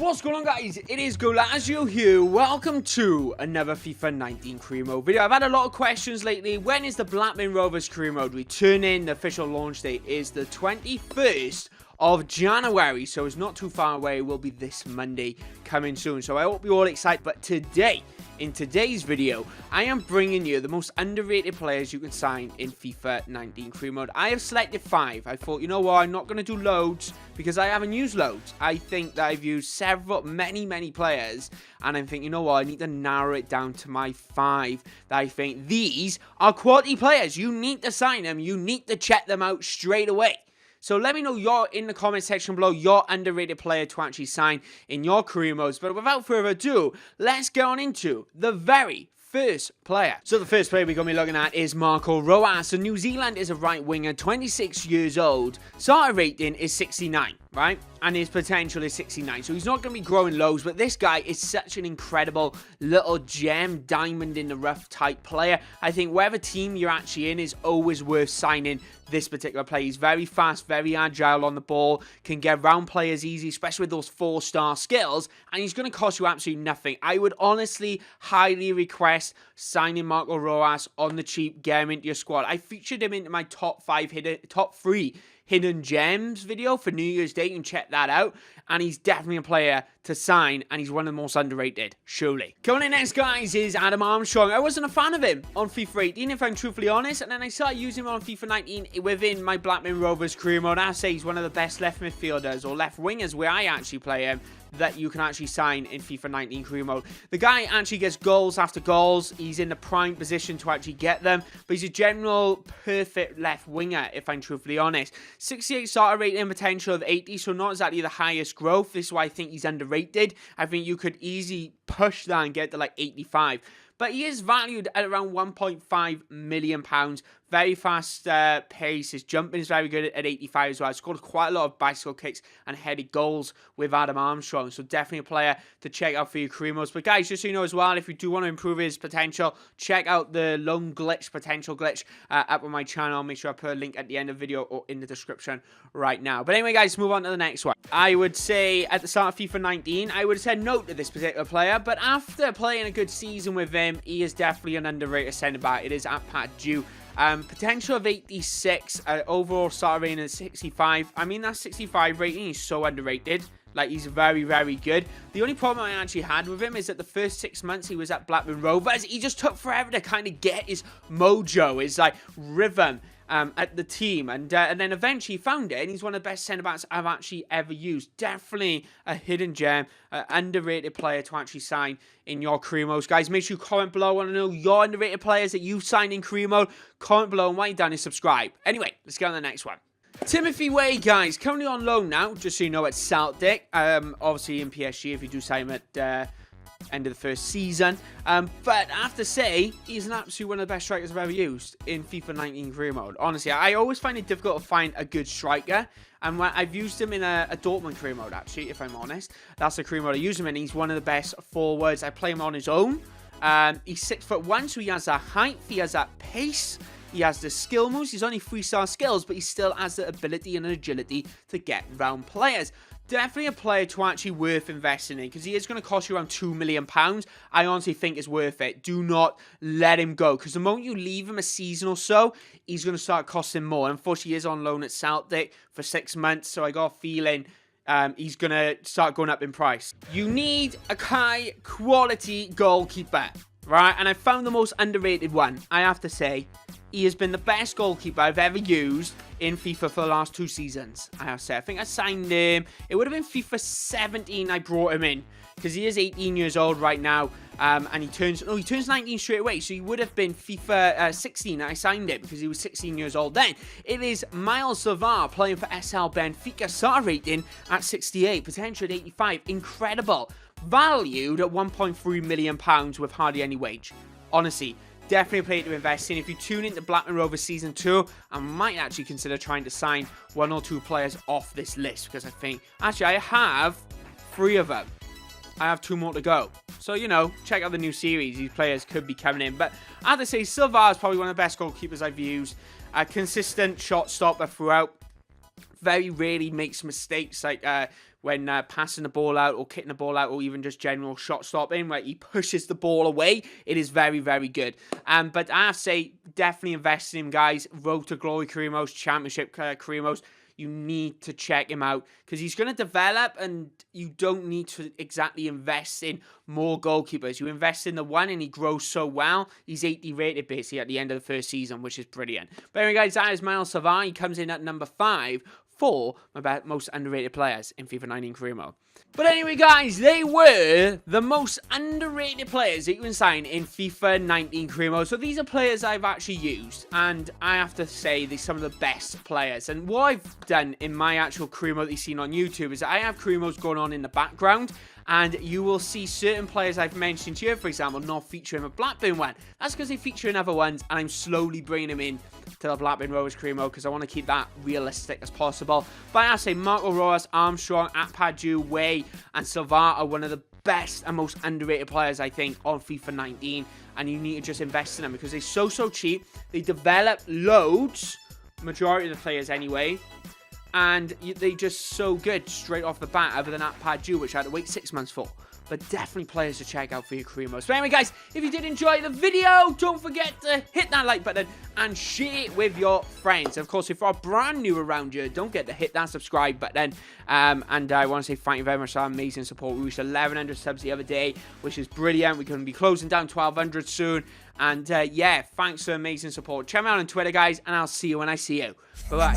What's going on, guys? It is Goalazio here. Welcome to another FIFA 19 career mode video. I've had a lot of questions lately. When is the Blackburn Rovers career mode returning? The official launch date is the 21st of January, so it's not too far away. It will be this Monday, coming soon. So I hope you're all excited. But today, in today's video, I am bringing you the most underrated players you can sign in FIFA 19 career mode. I have selected 5. I thought, you know what, I'm not going to do loads because I haven't used loads. I think that I've used many players, and I'm thinking, you know what, I need to narrow it down to my 5 that I think these are quality players. You need to sign them. You need to check them out straight away. So let me know in the comment section below your underrated player to actually sign in your career modes. But without further ado, let's get on into the very first player. So the first player we're going to be looking at is Rojas. So New Zealand is a right winger, 26 years old. Starter rating is 69, right? And his potential is 69. So he's not going to be growing lows, but this guy is such an incredible little gem, diamond in the rough type player. I think whatever team you're actually in is always worth signing this particular player. He's very fast, very agile on the ball, can get around players easy, especially with those 4-star skills, and he's going to cost you absolutely nothing. I would honestly highly request signing Rojas on the cheap, get him into your squad. I featured him into my top 3 hidden gems video for New Year's Day. You can check that out, and he's definitely a player to sign, and he's one of the most underrated, surely. Coming in next, guys, is Armstrong. I wasn't a fan of him on FIFA 18, if I'm truthfully honest, and then I started using him on FIFA 19 within my Blackburn Rovers career mode. I say he's one of the best left midfielders or left wingers where I actually play him that you can actually sign in FIFA 19 career mode. The guy actually gets goals after goals. He's in the prime position to actually get them, but he's a general perfect left winger, if I'm truthfully honest. 68 starter rating, potential of 80, so not exactly the highest growth. This is why I think he's underrated. I think you could easily push that and get to like 85. But he is valued at around £1.5 million. Very fast pace. His jumping is very good at 85 as well. He scored quite a lot of bicycle kicks and headed goals with Armstrong. So definitely a player to check out for your career modes. But guys, just so you know as well, if you do want to improve his potential, check out the lone glitch, potential glitch up on my channel. I'll make sure I put a link at the end of the video or in the description right now. But anyway, guys, move on to the next one. I would say at the start of FIFA 19, I would have said no to this particular player. But after playing a good season with him, he is definitely an underrated centre-back. It is at Pat Dew. Potential of 86, overall starter rating is 65. I mean, that 65 rating is so underrated. Like, he's very good. The only problem I actually had with him is that the first 6 months he was at Blackburn Rovers, he just took forever to kind of get his mojo, his like rhythm at the team, and then eventually found it, and he's one of the best centre-backs I've actually ever used. Definitely a hidden gem, underrated player to actually sign in your career modes. Guys, make sure you comment below. I want to know your underrated players that you've signed in career mode. Comment below, and while you're done is subscribe. Anyway, let's go on to the next one. Timothy Werner, guys, currently on loan now, just so you know, at Celtic. Obviously in PSG if you do sign him at end of the first season. But I have to say, he's an absolute one of the best strikers I've ever used in FIFA 19 career mode. Honestly, I always find it difficult to find a good striker. And when I've used him in a Dortmund career mode, actually, if I'm honest. That's the career mode I use him in. He's one of the best forwards. I play him on his own. He's 6'1", so he has that height. He has that pace. He has the skill moves. He's only 3-star skills, but he still has the ability and agility to get around players. Definitely a player to actually worth investing in, because he is going to cost you around £2 million. I honestly think it's worth it. Do not let him go, because the moment you leave him a season or so, he's going to start costing more. Unfortunately, he is on loan at Celtic for 6 months, so I got a feeling he's going to start going up in price. You need a high quality goalkeeper, right? And I found the most underrated one, I have to say. He has been the best goalkeeper I've ever used in FIFA for the last 2 seasons, I have to say. I think I signed him. It would have been FIFA 17 I brought him in, because he is 18 years old right now. And he turns 19 straight away. So he would have been FIFA 16 I signed him, because he was 16 years old then. It is Miles Savar playing for SL Benfica. Starter rating at 68. Potential at 85. Incredible. Valued at £1.3 million with hardly any wage. Honestly, definitely a player to invest in. If you tune into Blackburn Rovers Season 2, I might actually consider trying to sign 1 or 2 players off this list, because I think, actually, I have 3 of them. I have 2 more to go. So, you know, check out the new series. These players could be coming in. But I have to say, Silva is probably one of the best goalkeepers I've used. A consistent shot stopper throughout. Very rarely makes mistakes like when passing the ball out or kicking the ball out or even just general shot stopping where he pushes the ball away. It is very, very good. But I have to say, definitely invest in him, guys. Road to Glory career modes, Championship career modes. You need to check him out because he's going to develop, and you don't need to exactly invest in more goalkeepers. You invest in the one and he grows so well. He's 80 rated basically at the end of the first season, which is brilliant. But anyway, guys, that is Miles Savar. He comes in at number 5 for my most underrated players in FIFA 19 career mode. But anyway, guys, they were the most underrated players that you can sign in FIFA 19 career mode. So these are players I've actually used, and I have to say they're some of the best players. And what I've done in my actual career mode that you've seen on YouTube is that I have career modes going on in the background, and you will see certain players I've mentioned here, for example, not featuring a Blackburn one. That's because they feature in other ones, and I'm slowly bringing them in to the Blackburn Rovers career mode because I want to keep that realistic as possible. But I have to say, Rojas, Armstrong, Atpadu, Way, and Silva are one of the best and most underrated players, I think, on FIFA 19. And you need to just invest in them because they're so cheap. They develop loads, majority of the players anyway. And they're just so good straight off the bat, other than Atpadu, which I had to wait 6 months for. But definitely players to check out for your career modes. So anyway, guys, if you did enjoy the video, don't forget to hit that like button and share it with your friends. Of course, if you're brand new around here, don't forget to hit that subscribe button. And I want to say thank you very much for that amazing support. We reached 1,100 subs the other day, which is brilliant. We're going to be closing down 1,200 soon. And yeah, thanks for amazing support. Check me out on Twitter, guys, and I'll see you when I see you. Bye-bye.